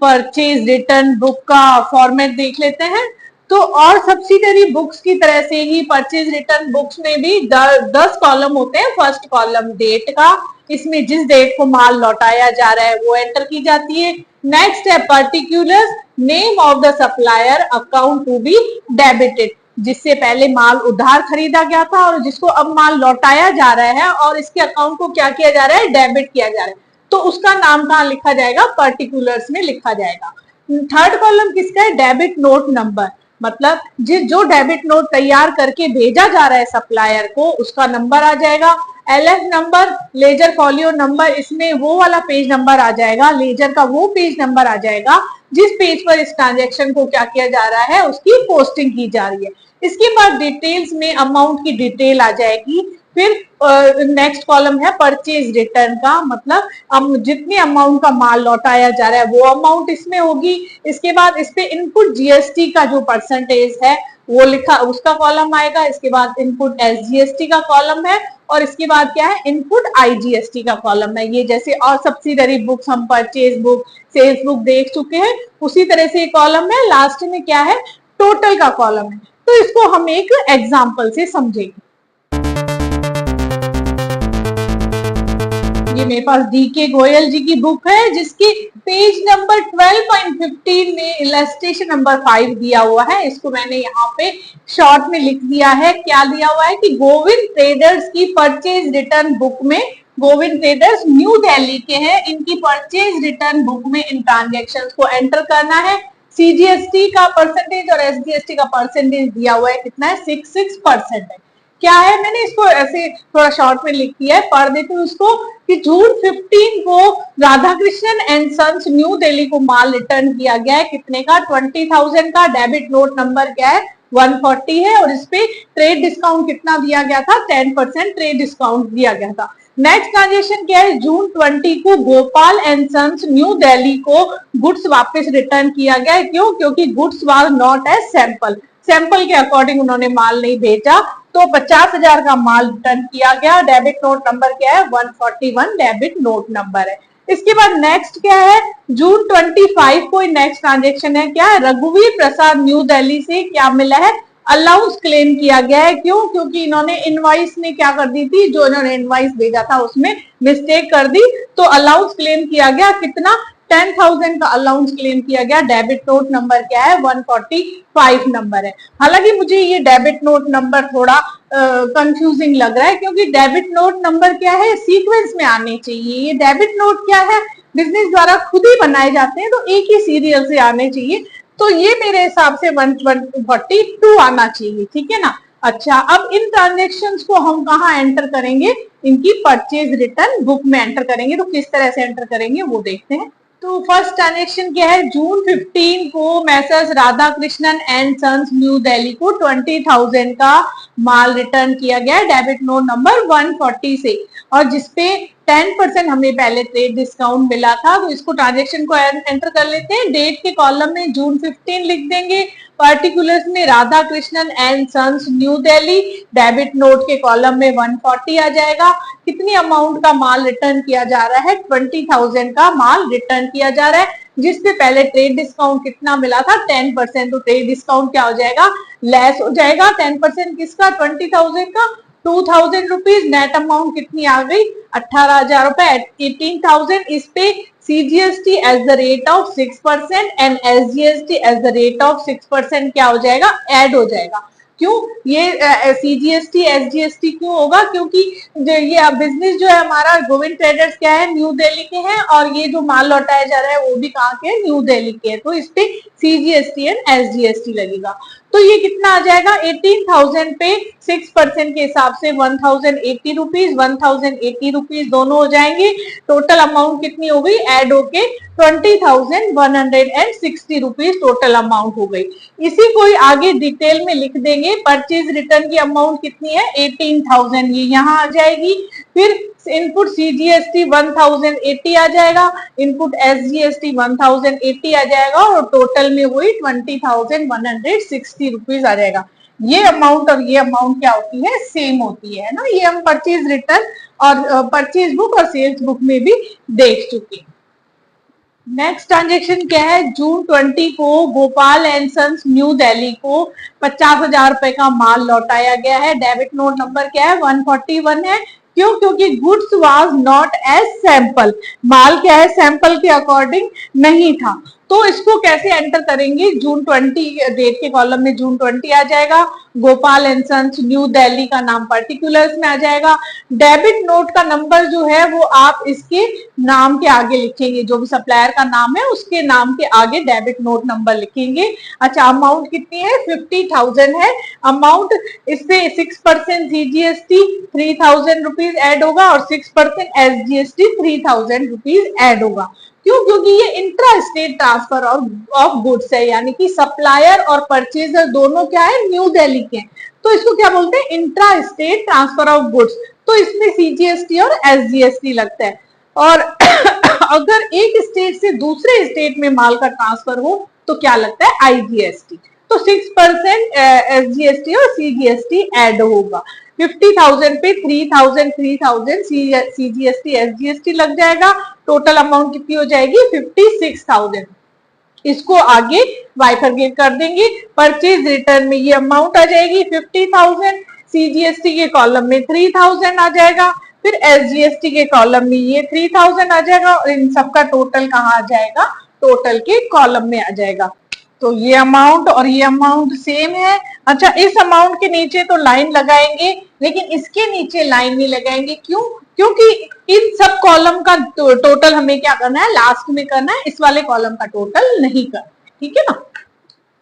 Purchase return book का format देख लेते हैं। तो और सब्सिडरी बुक्स की तरह से ही परचेज रिटर्न बुक्स में भी 10 कॉलम होते हैं। फर्स्ट कॉलम डेट का, इसमें जिस डेट को माल लौटाया जा रहा है वो एंटर की जाती है। नेक्स्ट है particulars, name of the supplier account to be debited, जिससे पहले माल उधार खरीदा गया था और जिसको अब माल लौटाया जा रहा है और इसके अकाउंट को क्या किया जा रहा है, डेबिट किया जा रहा है, तो उसका नाम कहाँ लिखा जाएगा, पर्टिकुलर्स में लिखा जाएगा। थर्ड कॉलम किसका है, डेबिट नोट नंबर, मतलब जो डेबिट नोट तैयार करके भेजा जा रहा है सप्लायर को उसका नंबर आ जाएगा। LF number, ledger folio number, इसमें वो वाला पेज नंबर आ जाएगा, लेजर का वो पेज नंबर आ जाएगा जिस पेज पर इस ट्रांजेक्शन को क्या किया जा रहा है, उसकी पोस्टिंग की जा रही है। इसके बाद डिटेल्स में अमाउंट की डिटेल आ जाएगी। फिर नेक्स्ट कॉलम है परचेज रिटर्न का, मतलब जितनी अमाउंट का माल लौटाया जा रहा है वो अमाउंट इसमें होगी। इसके बाद इस पे इनपुट जीएसटी का जो परसेंटेज है वो लिखा, उसका कॉलम आएगा। इसके बाद इनपुट एसजीएसटी का कॉलम है और इसके बाद क्या है, इनपुट आईजीएसटी का कॉलम है। ये जैसे और सब्सिडरी बुक्स हम परचेज बुक, सेल्स बुक देख चुके हैं, उसी तरह से कॉलम है। लास्ट में क्या है, टोटल का कॉलम है। तो इसको हम एक एग्जाम्पल से समझेंगे। ये मेरे पास डीके गोयल जी की बुक है जिसकी पेज नंबर 12.15 में इलस्ट्रेशन नंबर 5 दिया हुआ है। इसको मैंने यहाँ पे शॉर्ट में लिख दिया है। क्या दिया हुआ है कि गोविंद ट्रेडर्स की परचेज रिटर्न बुक में, गोविंद ट्रेडर्स न्यू दिल्ली के हैं, इनकी परचेज रिटर्न बुक में इन ट्रांजेक्शंस को एंटर करना है। सीजीएसटी का परसेंटेज और एसजीएसटी का परसेंटेज दिया हुआ है, कितना है, 66% है। क्या है, मैंने इसको ऐसे थोड़ा शॉर्ट में लिख दिया है, पढ़ देती हूँ उसको कि जून 15 को Radhakrishnan and sons New Delhi को माल रिटर्न किया गया है, कितने का, 20,000 का। डेबिट नोट नंबर क्या है, 140 है और इस पे ट्रेड डिस्काउंट कितना दिया गया था, 10% ट्रेड डिस्काउंट दिया गया था। नेक्स्ट ट्रांजेक्शन क्या है, जून 20 को Gopal and sons New Delhi को गुड्स वापस रिटर्न किया गया है। क्यों, क्योंकि goods was not as sample, sample के अकॉर्डिंग उन्होंने माल नहीं भेजा, तो 50,000 का माल रिटर्न किया गया। डेबिट नोट नंबर क्या है, 141 डेबिट नोट नंबर है। इसके बाद नेक्स्ट क्या है, जून 25 को नेक्स्ट ट्रांजेक्शन है, क्या है, रघुवीर प्रसाद न्यू दिल्ली से क्या मिला है, अलाउंस क्लेम किया गया है। क्यों, क्योंकि इन्होंने इनवॉइस में क्या कर दी थी, जो इन्होंने इनवॉइस भेजा था उसमें मिस्टेक कर दी, तो अलाउंस क्लेम किया गया, कितना, 10,000 का अलाउंस क्लेम किया गया। डेबिट नोट नंबर क्या है, 145 नंबर है। हालांकि मुझे ये डेबिट नोट नंबर थोड़ा कंफ्यूजिंग लग रहा है, क्योंकि डेबिट नोट नंबर क्या है, सीक्वेंस में आने चाहिए। ये डेबिट नोट क्या है, बिजनेस द्वारा खुद ही बनाए जाते हैं, तो एक ही सीरियल से आने चाहिए, तो ये मेरे हिसाब से 142 आना चाहिए, ठीक है ना। अच्छा, अब इन ट्रांजेक्शन्स को हम कहाँ एंटर करेंगे, इनकी परचेज रिटर्न बुक में एंटर करेंगे। तो किस तरह से एंटर करेंगे वो देखते हैं। तो फर्स्ट ट्रांजेक्शन क्या है, जून 15 को messrs Radha Krishnan and sons New Delhi को 20,000 का माल रिटर्न किया गया है, डेबिट नोट नंबर 140 से, और जिसपे 10% हमें पहले ट्रेड डिस्काउंट मिला था। तो इसको ट्रांजेक्शन को एंटर कर लेते हैं। डेट के कॉलम में जून 15 लिख देंगे, पर्टिकुलर्स में Radha Krishnan and sons New Delhi, debit note के कॉलम में 140 आ जाएगा। कितनी अमाउंट का माल रिटर्न किया जा रहा है, 20,000 का माल रिटर्न किया जा रहा है, जिसपे पहले ट्रेड डिस्काउंट कितना मिला था, 10%। तो ट्रेड डिस्काउंट क्या हो जाएगा, लेस हो जाएगा। 10% किसका, 20,000 का, 2,000 रुपीज। नेट अमाउंट कितनी आ गई, 18,000 रुपए, 18,000। इस पे CGST as the rate of 6% and SGST as the rate of 6% क्या हो जाएगा, ऐड हो जाएगा। क्यों, ये सीजीएसटी एसजीएसटी क्यों होगा, क्योंकि ये बिजनेस जो है हमारा, गोविंद ट्रेडर्स क्या है, न्यू दिल्ली के हैं, और ये जो माल लौटाया जा रहा है वो भी कहाँ के हैं, न्यू दिल्ली के हैं, तो इस पे सीजीएसटी एंड एसजीएसटी लगेगा। तो ये कितना आ जाएगा, 18,000 पे 6% के हिसाब से 1,080 रुपीज, 1,080 रुपीज दोनों हो जाएंगे। टोटल अमाउंट कितनी हो गई, ऐड होके 20,160 रुपीज टोटल अमाउंट हो गई। इसी को ही आगे डिटेल में लिख देंगे। परचेज रिटर्न की अमाउंट कितनी है 18,000, ये यहाँ आ जाएगी। फिर इनपुट सीजीएसटी 1080 आ जाएगा, इनपुट एसजीएसटी 1080 आ जाएगा और टोटल में वही 20,160 रुपीज आ जाएगा। ये अमाउंट और ये अमाउंट क्या होती है, सेम होती है ना। ये हम परचेज रिटर्न और परचेज बुक और सेल्स बुक में भी देख चुके हैं। नेक्स्ट ट्रांजेक्शन क्या है, जून 20 को Gopal and sons New Delhi को 50,000 रुपए का माल लौटाया गया है। डेबिट नोट नंबर क्या है 141 है। क्यों, क्योंकि goods was not as sample, माल क्या है सैंपल के अकॉर्डिंग नहीं था। तो इसको कैसे एंटर करेंगे, जून 20 डेट के कॉलम में जून 20 आ जाएगा, Gopal and sons New Delhi का नाम पर्टिकुलर्स में आ जाएगा। डेबिट नोट का नंबर जो है वो आप इसके नाम के आगे लिखेंगे, जो भी सप्लायर का नाम है उसके नाम के आगे डेबिट नोट नंबर लिखेंगे। अच्छा, अमाउंट कितनी है 50,000 है अमाउंट। इससे 6% सीजीएसटी 3,000 रुपीज एड होगा और 6% एसजीएसटी 3,000 रुपीज एड होगा। क्यों, क्योंकि ये intra state transfer of goods है, यानी कि सप्लायर और परचेजर दोनों क्या है न्यू दिल्ली के, तो इसको क्या बोलते हैं intra state transfer of goods. तो इसमें सीजीएसटी और एसजीएसटी लगता है। और अगर एक स्टेट से दूसरे स्टेट में माल का ट्रांसफर हो तो क्या लगता है आईजीएसटी। तो 6% एसजीएसटी और सीजीएसटी ऐड होगा। 50,000 पे 3,000 सीजीएसटी एसजीएसटी लग जाएगा। टोटल अमाउंट कितनी हो जाएगी 56,000। इसको आगे बाइफरकेट कर देंगे। परचेज रिटर्न में ये अमाउंट आ जाएगी 50,000, सीजीएसटी के कॉलम में 3,000 आ जाएगा, फिर एसजीएसटी के कॉलम में ये 3,000 आ जाएगा और इन सबका टोटल कहाँ आ जाएगा, टोटल के कॉलम में आ जाएगा। तो ये अमाउंट और ये अमाउंट सेम है। अच्छा, इस अमाउंट के नीचे तो लाइन लगाएंगे, लेकिन इसके नीचे लाइन नहीं लगाएंगे। क्यों, क्योंकि इन सब कॉलम का टोटल हमें क्या करना है लास्ट में करना है, इस वाले कॉलम का टोटल नहीं करना, ठीक है ना।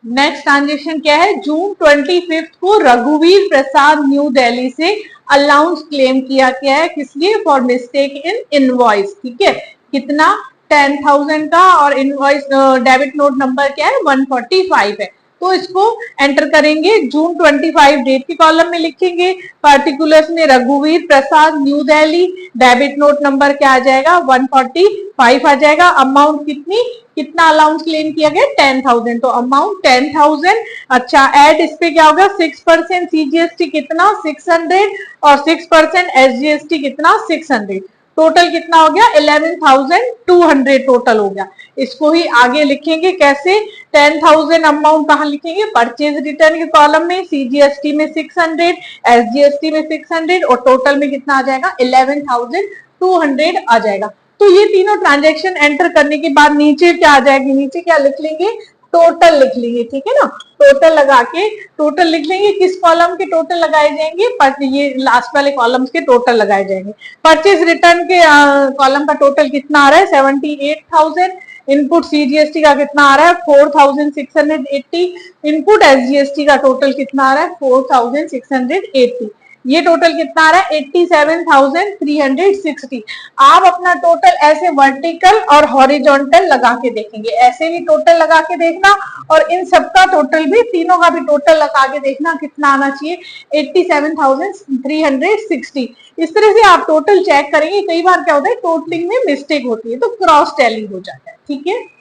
नेक्स्ट ट्रांजेक्शन क्या है, जून 25 को रघुवीर प्रसाद न्यू दिल्ली से अलाउंस क्लेम किया गया है, किस लिए, फॉर मिस्टेक इन इनवॉइस। ठीक है, कितना 10,000 का और इनवॉइस डेबिट नोट नंबर क्या है 145 है। तो इसको एंटर करेंगे, जून 25 डेट के कॉलम में लिखेंगे, पार्टिकुलर्स में रघुवीर Prasad New Delhi, debit note number क्या आ जाएगा 145 आ जाएगा। अमाउंट कितनी, कितना अलाउंस क्लेम किया गया 10,000, तो अमाउंट 10,000। अच्छा, एड इस पे क्या होगा 6% सीजीएसटी कितना 600 और 6% एसजीएसटी कितना 600, टोटल कितना हो गया 11,200 टोटल हो गया। इसको ही आगे लिखेंगे कैसे, 10,000 अमाउंट कहाँ लिखेंगे, परचेज रिटर्न के कॉलम में, सीजीएसटी में 600, एसजीएसटी में 600 और टोटल में कितना आ जाएगा 11,200 आ जाएगा। तो ये तीनों ट्रांजेक्शन एंटर करने के बाद नीचे क्या आ जाएगी, नीचे क्या लिख लेंगे, टोटल लिख लेंगे, ठीक है ना। टोटल लगा के टोटल लिख लेंगे, किस कॉलम के टोटल लगाए जाएंगे, ये लास्ट वाले कॉलम्स के टोटल लगाए जाएंगे। परचेज रिटर्न के कॉलम का टोटल कितना आ रहा है 78,000, इनपुट सीजीएसटी का कितना आ रहा है 4,680, इनपुट एसजीएसटी का टोटल कितना आ रहा है 4,680, ये टोटल कितना आ रहा है 87,360। आप अपना टोटल ऐसे वर्टिकल और हॉरिजॉन्टल लगा के देखेंगे, ऐसे भी टोटल लगा के देखना और इन सबका टोटल भी, तीनों का भी टोटल लगा के देखना कितना आना चाहिए 87,360। इस तरह से आप टोटल चेक करेंगे। कई बार क्या होता है टोटलिंग में मिस्टेक होती है तो क्रॉस टैली हो जाता है, ठीक है।